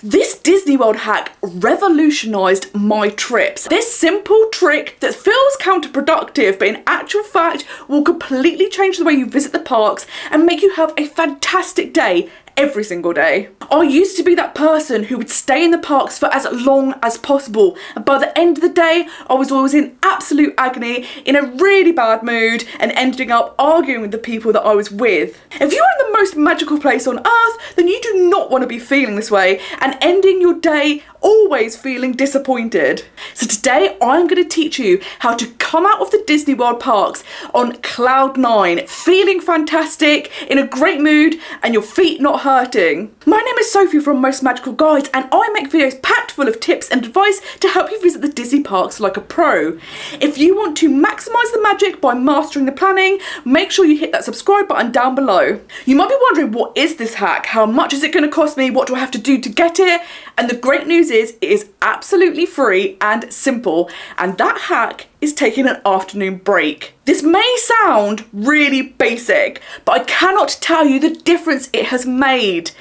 This Disney World hack revolutionised my trips. This simple trick that feels counterproductive but in actual fact will completely change the way you visit the parks and make you have a fantastic day every single day. I used to be that person who would stay in the parks for as long as possible, and by the end of the day I was always in absolute agony, in a really bad mood, and ending up arguing with the people that I was with. If you are in the most magical place on earth, then you do not want to be feeling this way and ending your day always feeling disappointed. So today I'm going to teach you how to come out of the Disney World parks on cloud 9, feeling fantastic, in a great mood, and your feet not hurting. My name is Sophie from Most Magical Guides, and I make videos packed full of tips and advice to help you visit the Disney parks like a pro. If you want to maximise the magic by mastering the planning, make sure you hit that subscribe button down below. You might be wondering, what is this hack? How much is it going to cost me? What do I have to do to get it? And the great news is it is absolutely free and simple, and that hack is taking an afternoon break. This may sound really basic, but I cannot tell you the difference it has made.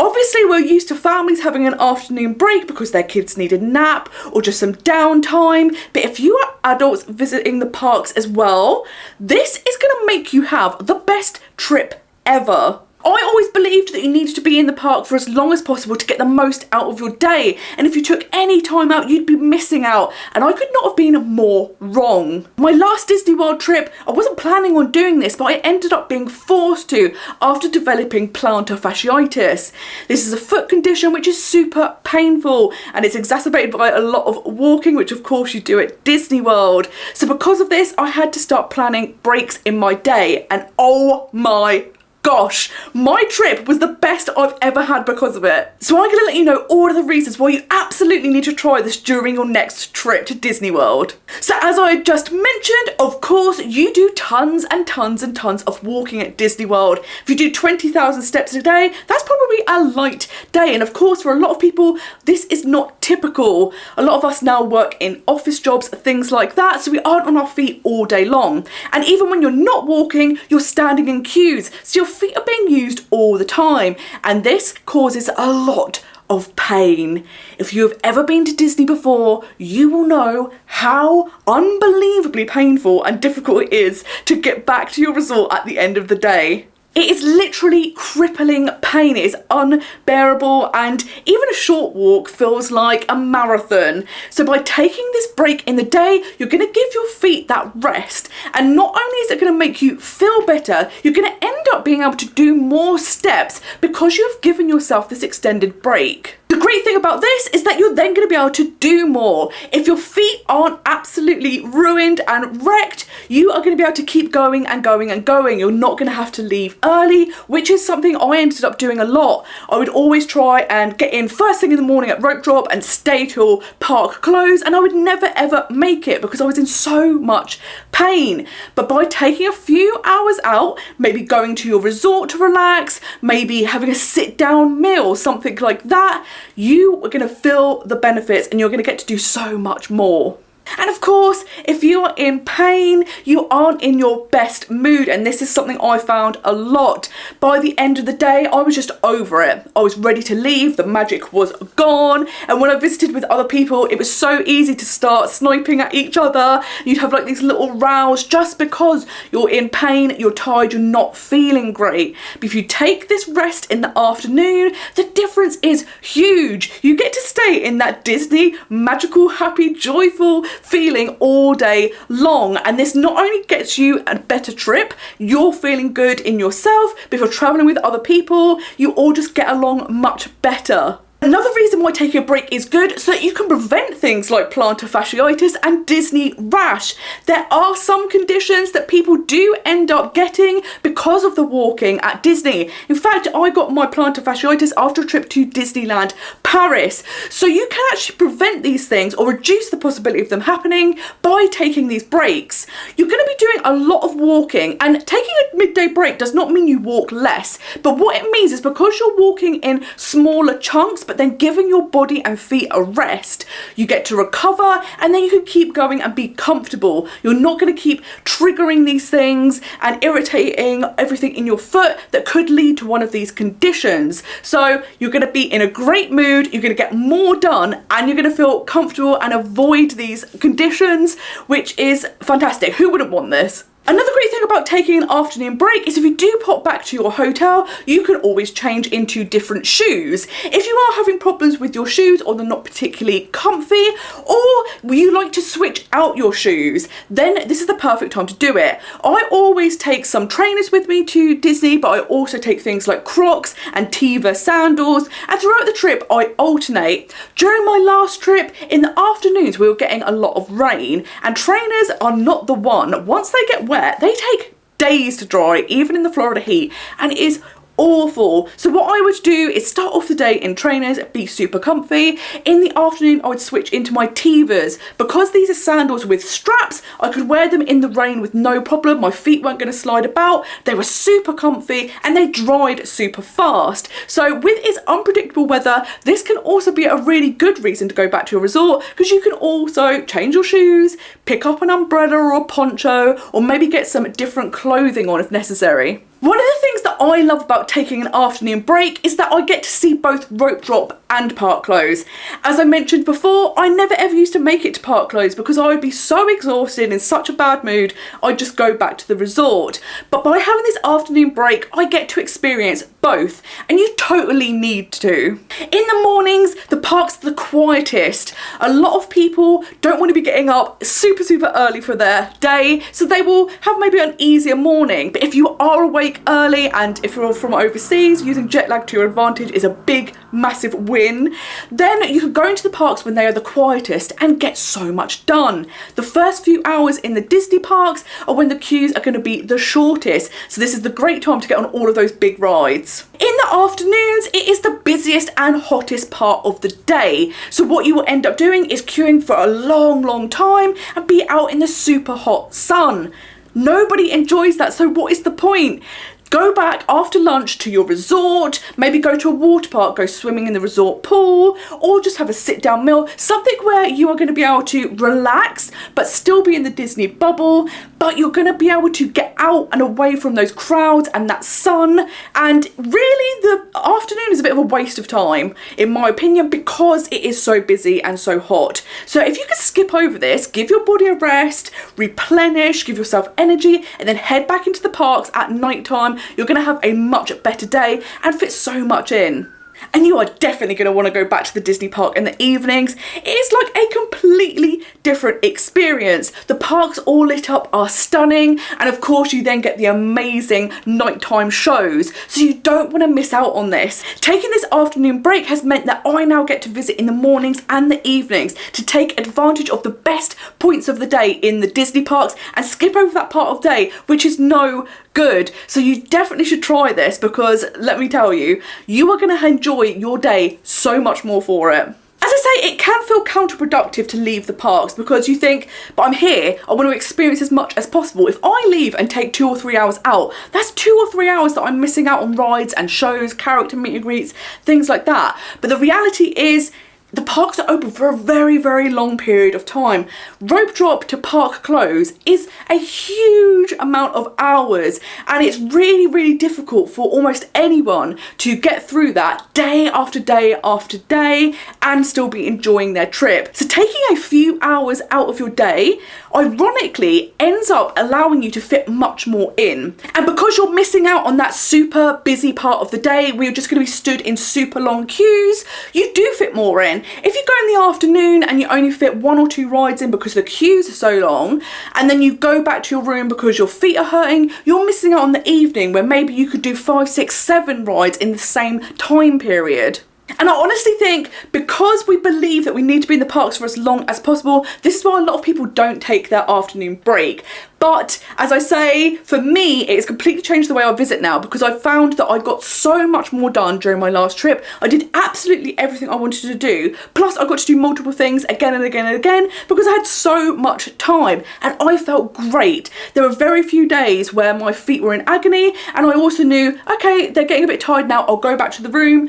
Obviously, we're used to families having an afternoon break because their kids need a nap or just some downtime. But if you are adults visiting the parks as well, this is going to make you have the best trip ever. I always believed that you needed to be in the park for as long as possible to get the most out of your day, and if you took any time out you'd be missing out, and I could not have been more wrong. My last Disney World trip, I wasn't planning on doing this, but I ended up being forced to after developing plantar fasciitis. This is a foot condition which is super painful, and it's exacerbated by a lot of walking, which of course you do at Disney World. So because of this, I had to start planning breaks in my day, and oh my gosh, my trip was the best I've ever had because of it. So I'm going to let you know all of the reasons why you absolutely need to try this during your next trip to Disney World. So as I just mentioned, of course, you do tons and tons and tons of walking at Disney World. If you do 20,000 steps a day, that's probably a light day. And of course, for a lot of people, this is not typical. A lot of us now work in office jobs, things like that, so we aren't on our feet all day long. And even when you're not walking, you're standing in queues, so your feet are being used all the time, and this causes a lot of pain. If you have ever been to Disney before, you will know how unbelievably painful and difficult it is to get back to your resort at the end of the day. It is literally crippling pain. It is unbearable, and even a short walk feels like a marathon. So by taking this break in the day, you're going to give your feet that rest, and not only is it going to make you feel better, you're going to end up being able to do more steps because you've given yourself this extended break. The great thing about this is that you're then going to be able to do more. If your feet aren't absolutely ruined and wrecked, you are going to be able to keep going and going and going. You're not going to have to leave early, which is something I ended up doing a lot. I would always try and get in first thing in the morning at rope drop and stay till park close, and I would never ever make it because I was in so much pain. But by taking a few hours out, maybe going to your resort to relax, maybe having a sit down meal, something like that, you are going to feel the benefits and you're going to get to do so much more. And of course, if you are in pain, you aren't in your best mood, and this is something I found a lot. By the end of the day, I was just over it. I was ready to leave, the magic was gone, and when I visited with other people, it was so easy to start sniping at each other. You'd have like these little rows just because you're in pain, you're tired, you're not feeling great. But if you take this rest in the afternoon, the difference is huge. You get to stay in that Disney magical, happy, joyful feeling all day long, and this not only gets you a better trip, you're feeling good in yourself, but if you're traveling with other people, you all just get along much better. Another reason why taking a break is good, so that you can prevent things like plantar fasciitis and Disney rash. There are some conditions that people do end up getting because of the walking at Disney. In fact, I got my plantar fasciitis after a trip to Disneyland Paris. So you can actually prevent these things or reduce the possibility of them happening by taking these breaks. You're going to be doing a lot of walking, and taking a midday break does not mean you walk less, but what it means is because you're walking in smaller chunks but but then giving your body and feet a rest. You get to recover, and then you can keep going and be comfortable. You're not going to keep triggering these things and irritating everything in your foot that could lead to one of these conditions. So you're going to be in a great mood, you're going to get more done, and you're going to feel comfortable and avoid these conditions, which is fantastic. Who wouldn't want this? Another great thing about taking an afternoon break is if you do pop back to your hotel, you can always change into different shoes. If you are having problems with your shoes or they're not particularly comfy, or you like to switch out your shoes, then this is the perfect time to do it. I always take some trainers with me to Disney, but I also take things like Crocs and Teva sandals, and throughout the trip I alternate. During my last trip, in the afternoons we were getting a lot of rain, and trainers are not the one. Once they get wet, they take days to dry, even in the Florida heat, and it is awful. So what I would do is start off the day in trainers, be super comfy. In the afternoon I would switch into my Tevas. Because these are sandals with straps, I could wear them in the rain with no problem. My feet weren't going to slide about, they were super comfy, and they dried super fast. So with its unpredictable weather, this can also be a really good reason to go back to your resort, because you can also change your shoes, pick up an umbrella or a poncho, or maybe get some different clothing on if necessary. One of the things that I love about taking an afternoon break is that I get to see both rope drop and park close. As I mentioned before, I never ever used to make it to park close because I would be so exhausted, in such a bad mood, I'd just go back to the resort. But by having this afternoon break, I get to experience both, and you totally need to. In the mornings, the park's the quietest. A lot of people don't want to be getting up super early for their day, so they will have maybe an easier morning. But if you are awake early, and if you're from overseas, using jet lag to your advantage is a big, massive win. Then you can go into the parks when they are the quietest and get so much done. The first few hours in the Disney parks are when the queues are going to be the shortest, so this is the great time to get on all of those big rides. In the afternoons, it is the busiest and hottest part of the day, so what you will end up doing is queuing for a long time and be out in the super hot sun. Nobody enjoys that, so what is the point? Go back after lunch to your resort, maybe go to a water park, go swimming in the resort pool, or just have a sit down meal, something where you are going to be able to relax but still be in the Disney bubble, but you're going to be able to get out and away from those crowds and that sun. And really the afternoon is a bit of a waste of time in my opinion, because it is so busy and so hot. So if you could skip over this, give your body a rest, replenish, give yourself energy, and then head back into the parks at night time, you're going to have a much better day and fit so much in. And you are definitely going to want to go back to the Disney park in the evenings. It is like a completely different experience. The parks all lit up are stunning, and of course you then get the amazing nighttime shows, so you don't want to miss out on this. Taking this afternoon break has meant that I now get to visit in the mornings and the evenings to take advantage of the best points of the day in the Disney parks and skip over that part of day, which is no good. So you definitely should try this, because let me tell you, you are going to enjoy your day so much more for it. As I say, it can feel counterproductive to leave the parks because you think, but I'm here, I want to experience as much as possible. If I leave and take 2 or 3 hours out, that's 2 or 3 hours that I'm missing out on rides and shows, character meet and greets, things like that. But the reality is, the parks are open for a very long period of time. Rope drop to park close is a huge amount of hours, and it's really difficult for almost anyone to get through that day after day after day and still be enjoying their trip. So taking a few hours out of your day ironically ends up allowing you to fit much more in. And because you're missing out on that super busy part of the day where you're just going to be stood in super long queues, you do fit more in. If you go in the afternoon and you only fit 1 or 2 rides in because the queues are so long, and then you go back to your room because your feet are hurting, you're missing out on the evening where maybe you could do 5, 6, 7 rides in the same time period. And I honestly think, because we believe that we need to be in the parks for as long as possible, this is why a lot of people don't take their afternoon break. But as I say, for me, it has completely changed the way I visit now, because I found that I got so much more done during my last trip. I did absolutely everything I wanted to do. Plus I got to do multiple things again and again and again because I had so much time, and I felt great. There were very few days where my feet were in agony, and I also knew, okay, they're getting a bit tired now, I'll go back to the room,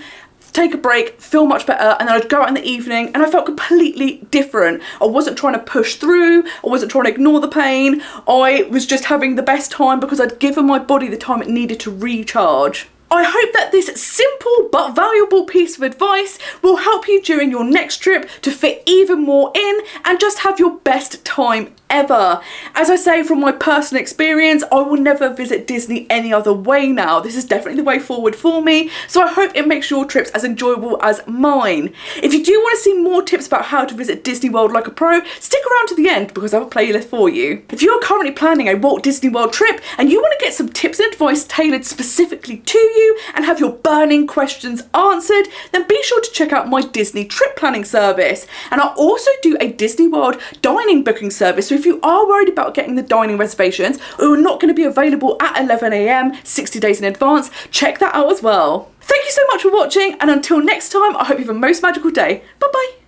take a break, feel much better, and then I'd go out in the evening and I felt completely different. I wasn't trying to push through, I wasn't trying to ignore the pain, I was just having the best time because I'd given my body the time it needed to recharge. I hope that this simple but valuable piece of advice will help you during your next trip to fit even more in and just have your best time ever. As I say, from my personal experience, I will never visit Disney any other way now. This is definitely the way forward for me, so I hope it makes your trips as enjoyable as mine. If you do want to see more tips about how to visit Disney World like a pro, stick around to the end because I have a playlist for you. If you're currently planning a Walt Disney World trip and you want to get some tips and advice tailored specifically to you and have your burning questions answered, then be sure to check out my Disney trip planning service. And I also do a Disney World dining booking service, so if you are worried about getting the dining reservations or are not going to be available at 11 AM 60 days in advance, check that out as well. Thank you so much for watching, and until next time, I hope you have a most magical day. Bye bye.